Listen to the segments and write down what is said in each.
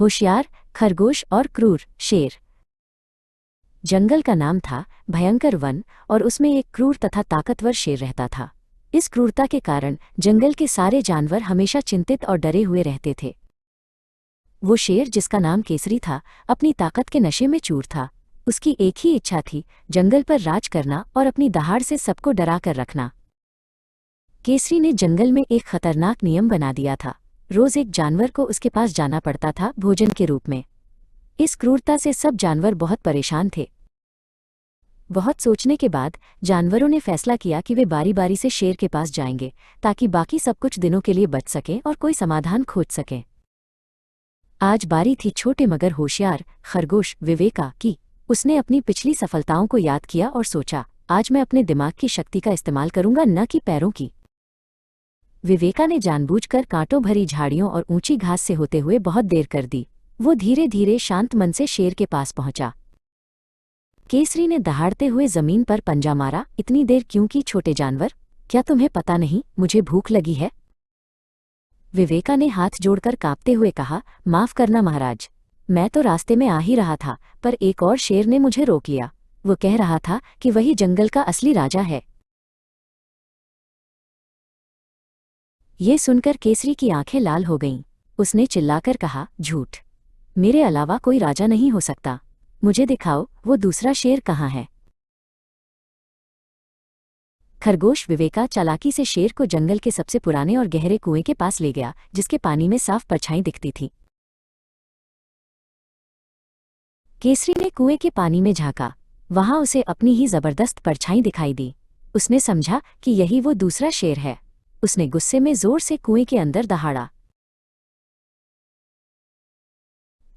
होशियार, खरगोश और क्रूर शेर। जंगल का नाम था भयंकर वन और उसमें एक क्रूर तथा ताकतवर शेर रहता था। इस क्रूरता के कारण जंगल के सारे जानवर हमेशा चिंतित और डरे हुए रहते थे। वो शेर, जिसका नाम केसरी था, अपनी ताकत के नशे में चूर था। उसकी एक ही इच्छा थी, जंगल पर राज करना और अपनी दहाड़ से सबको डरा कर रखना। केसरी ने जंगल में एक खतरनाक नियम बना दिया था। रोज एक जानवर को उसके पास जाना पड़ता था भोजन के रूप में। इस क्रूरता से सब जानवर बहुत परेशान थे। बहुत सोचने के बाद जानवरों ने फैसला किया कि वे बारी बारी से शेर के पास जाएंगे, ताकि बाकी सब कुछ दिनों के लिए बच सकें और कोई समाधान खोज सकें। आज बारी थी छोटे मगर होशियार खरगोश विवेका की। उसने अपनी पिछली सफलताओं को याद किया और सोचा, आज मैं अपने दिमाग की शक्ति का इस्तेमाल करूंगा, न कि पैरों की। विवेका ने जानबूझकर कांटों भरी झाड़ियों और ऊंची घास से होते हुए बहुत देर कर दी। वो धीरे धीरे शांत मन से शेर के पास पहुंचा। केसरी ने दहाड़ते हुए जमीन पर पंजा मारा। इतनी देर क्यों की छोटे जानवर? क्या तुम्हें पता नहीं मुझे भूख लगी है? विवेका ने हाथ जोड़कर कांपते हुए कहा, माफ करना महाराज, मैं तो रास्ते में आ ही रहा था, पर एक और शेर ने मुझे रोक लिया। वो कह रहा था कि वही जंगल का असली राजा है। ये सुनकर केसरी की आंखें लाल हो गईं। उसने चिल्लाकर कहा, झूठ! मेरे अलावा कोई राजा नहीं हो सकता। मुझे दिखाओ वो दूसरा शेर कहाँ है। खरगोश विवेका चालाकी से शेर को जंगल के सबसे पुराने और गहरे कुएं के पास ले गया, जिसके पानी में साफ परछाई दिखती थी। केसरी ने कुएं के पानी में झांका। वहां उसे अपनी ही जबरदस्त परछाई दिखाई दी। उसने समझा कि यही वो दूसरा शेर है। उसने गुस्से में जोर से कुएं के अंदर दहाड़ा।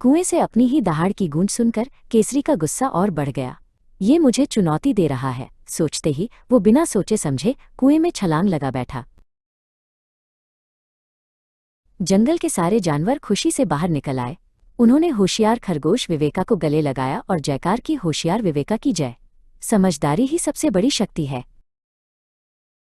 कुएं से अपनी ही दहाड़ की गूंज सुनकर केसरी का गुस्सा और बढ़ गया। ये मुझे चुनौती दे रहा है, सोचते ही वो बिना सोचे समझे कुएं में छलांग लगा बैठा। जंगल के सारे जानवर खुशी से बाहर निकल आए। उन्होंने होशियार खरगोश विवेका को गले लगाया और जयकार की, होशियार विवेका की जय। समझदारी ही सबसे बड़ी शक्ति है।